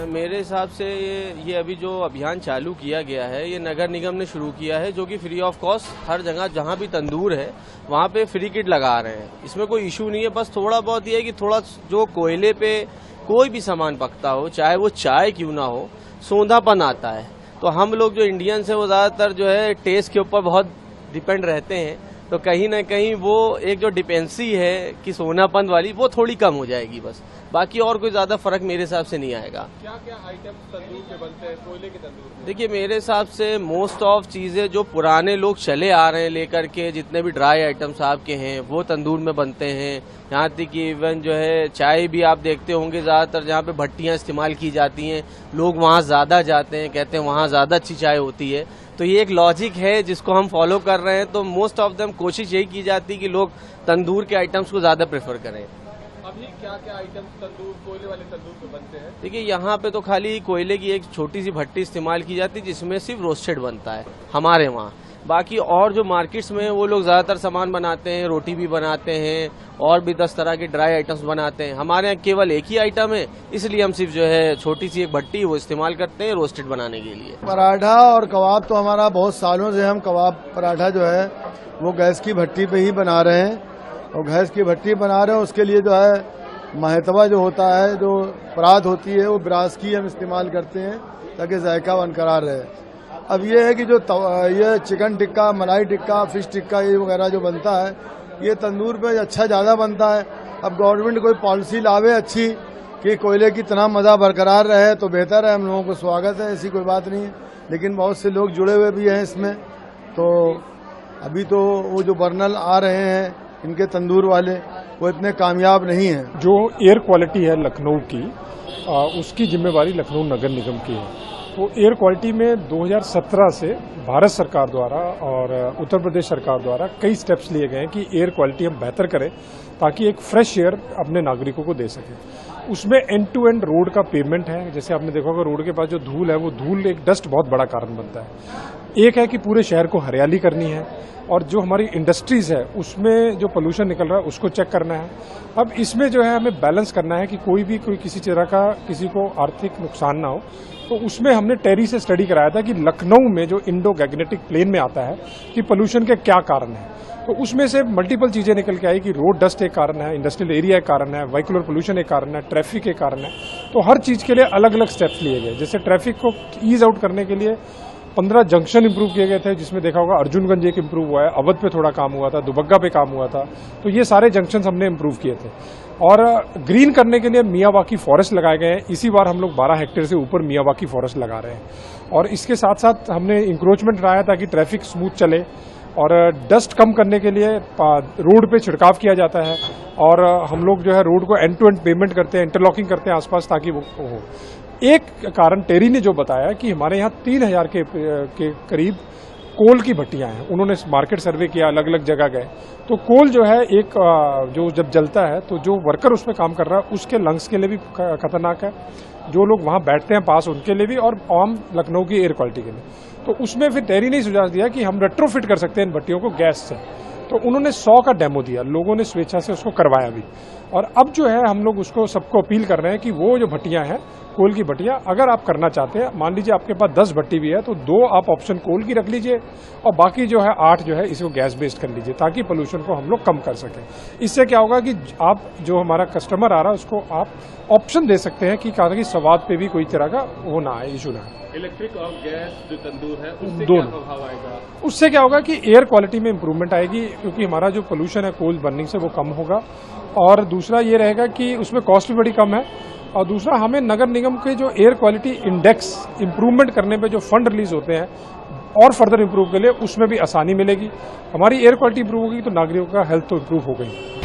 मेरे हिसाब से ये अभी जो अभियान चालू किया गया है, ये नगर निगम ने शुरू किया है, जो कि फ्री ऑफ कॉस्ट हर जगह जहां भी तंदूर है वहां पे फ्री किट लगा रहे हैं। इसमें कोई इशू नहीं है, बस थोड़ा बहुत ये है कि थोड़ा जो कोयले पे कोई भी सामान पकता हो, चाहे वो चाय क्यों ना हो, सोंधापन आता है। तो हम लोग जो इंडियंस है वो ज्यादातर जो है टेस्ट के ऊपर बहुत डिपेंड रहते हैं, तो कहीं ना कहीं वो एक जो डिपेंडेंसी है कि सोनापन वाली, वो थोड़ी कम हो जाएगी बस। बाकी और कोई ज्यादा फर्क मेरे हिसाब से नहीं आएगा। क्या क्या आइटम तंदूर पे बनते हैं, कोयले के तंदूर पे? देखिए, मेरे हिसाब से मोस्ट ऑफ चीजें जो पुराने लोग चले आ रहे हैं लेकर के, जितने भी ड्राई आइटम्स आपके हैं वो तंदूर में बनते हैं। यहाँ तक कि इवन जो है चाय भी आप देखते होंगे, ज्यादातर जहाँ पे भट्टियां इस्तेमाल की जाती हैं, लोग वहाँ ज्यादा जाते हैं, कहते हैं वहाँ ज्यादा अच्छी चाय होती है। तो ये एक लॉजिक है जिसको हम फॉलो कर रहे हैं। तो मोस्ट ऑफ देम कोशिश यही की जाती है कि लोग तंदूर के आइटम्स को ज्यादा प्रेफर करें। अभी क्या क्या आइटम तंदूर, कोयले वाले तंदूर पे बनते हैं? देखिए, यहाँ पे तो खाली कोयले की एक छोटी सी भट्टी इस्तेमाल की जाती है जिसमें सिर्फ रोस्टेड बनता है हमारे वहाँ। बाकी और जो मार्केट्स में वो लोग ज्यादातर सामान बनाते हैं, रोटी भी बनाते हैं और भी 10 तरह के ड्राई आइटम्स बनाते हैं। हमारे यहाँ केवल एक ही आइटम है, इसलिए हम सिर्फ जो है छोटी सी एक भट्टी वो इस्तेमाल करते हैं रोस्टेड बनाने के लिए। पराठा और कबाब तो हमारा बहुत सालों से, हम कबाब पराठा जो है वो गैस की भट्टी पे ही बना रहे हैं, और गैस की भट्टी बना रहे हैं। उसके लिए जो है महतवा जो होता है, जो परात होती है, वो ब्रास की हम इस्तेमाल करते हैं ताकि जायका बरकरार रहे। अब ये है कि जो ये चिकन टिक्का, मलाई टिक्का, फिश टिक्का ये वगैरह जो बनता है, ये तंदूर पे अच्छा ज़्यादा बनता है। अब गवर्नमेंट कोई पॉलिसी लावे अच्छी कि कोयले की तरह मज़ा बरकरार रहे तो बेहतर है। हम लोगों को स्वागत है, ऐसी कोई बात नहीं है। लेकिन बहुत से लोग जुड़े हुए भी हैं इसमें। तो अभी तो वो जो बर्नल आ रहे हैं इनके तंदूर वाले, वो इतने कामयाब नहीं हैं। जो एयर क्वालिटी है लखनऊ की, उसकी जिम्मेवारी लखनऊ नगर निगम की है। तो एयर क्वालिटी में 2017 से भारत सरकार द्वारा और उत्तर प्रदेश सरकार द्वारा कई स्टेप्स लिए गए हैं कि एयर क्वालिटी हम बेहतर करें ताकि एक फ्रेश एयर अपने नागरिकों को दे सकें। उसमें एंड टू एंड रोड का पेमेंट है। जैसे आपने देखा होगा, रोड के पास जो धूल है, वो धूल एक डस्ट बहुत बड़ा कारण बनता है। एक है कि पूरे शहर को हरियाली करनी है, और जो हमारी इंडस्ट्रीज है उसमें जो पोल्यूशन निकल रहा है उसको चेक करना है। अब इसमें जो है हमें बैलेंस करना है कि कोई किसी तरह का किसी को आर्थिक नुकसान ना हो। तो उसमें हमने टेरी से स्टडी कराया था कि लखनऊ में जो इंडो गैगनेटिक प्लेन में आता है कि पोल्यूशन के क्या कारण है। तो उसमें से मल्टीपल चीजें निकल के आई कि रोड डस्ट एक कारण है, इंडस्ट्रियल एरिया एक कारण है, व्हीकुलर पोल्यूशन एक कारण है, ट्रैफिक एक कारण है। तो हर चीज के लिए अलग अलग स्टेप्स लिए गए। जैसे ट्रैफिक को ईज आउट करने के लिए 15 जंक्शन इंप्रूव किए गए थे, जिसमें देखा होगा अर्जुनगंज एक इंप्रूव हुआ है, अवध पे थोड़ा काम हुआ था, दुबग्गा पे काम हुआ था। तो ये सारे जंक्शन हमने इंप्रूव किए थे। और ग्रीन करने के लिए मियावाकी फॉरेस्ट लगाए गए हैं। इसी बार हम लोग 12 हेक्टेयर से ऊपर मियावाकी फॉरेस्ट लगा रहे हैं। और इसके साथ साथ हमने इंक्रोचमेंट लाया ताकि ट्रैफिक स्मूथ चले, और डस्ट कम करने के लिए रोड पे छिड़काव किया जाता है। और हम लोग जो है रोड को एंड टू एंड पेमेंट करते हैं, इंटरलॉकिंग करते हैं आसपास, ताकि वो हो। एक कारण टेरी ने जो बताया कि हमारे यहाँ 3000 के करीब कोल की भट्टियां हैं। उन्होंने मार्केट सर्वे किया, अलग अलग जगह गए, तो कोल जो है एक जो जब जलता है तो जो वर्कर उस पर काम कर रहा है उसके लंग्स के लिए भी खतरनाक है, जो लोग वहां बैठते हैं पास उनके लिए भी, और आम लखनऊ की एयर क्वालिटी के लिए। तो उसमें फिर टेरी ने सुझाव दिया कि हम रेट्रोफिट कर सकते हैं इन भट्टियों को गैस से। तो उन्होंने 100 का डेमो दिया, लोगों ने स्वेच्छा से उसको करवाया भी। और अब जो है हम लोग उसको सबको अपील कर रहे हैं कि वो जो भट्टियां हैं कोल की भट्टियां, अगर आप करना चाहते हैं, मान लीजिए आपके पास 10 भट्टी भी है तो 2 आप ऑप्शन कोल की रख लीजिए, और बाकी जो है 8 जो है इसको गैस बेस्ड कर लीजिए, ताकि पोल्यूशन को हम लोग कम कर सकें। इससे क्या होगा कि आप जो हमारा कस्टमर आ रहा है उसको आप ऑप्शन दे सकते हैं कि कहा कि स्वाद पे भी कोई तरह का वो ना आए, इशू ना आए। इलेक्ट्रिक और गैस जो तंदूर है उससे दोनों क्या प्रभाव आएगा? उससे क्या होगा कि एयर क्वालिटी में इंप्रूवमेंट आएगी, क्योंकि हमारा जो पोल्यूशन है कोल बर्निंग से वो कम होगा। और दूसरा ये रहेगा कि उसमें कॉस्ट भी बड़ी कम है। और दूसरा, हमें नगर निगम के जो एयर क्वालिटी इंडेक्स इंप्रूवमेंट करने पे जो फंड रिलीज होते हैं और फर्दर इंप्रूव के लिए, उसमें भी आसानी मिलेगी। हमारी एयर क्वालिटी इंप्रूव होगी तो नागरिकों का हेल्थ तो इंप्रूव हो गई।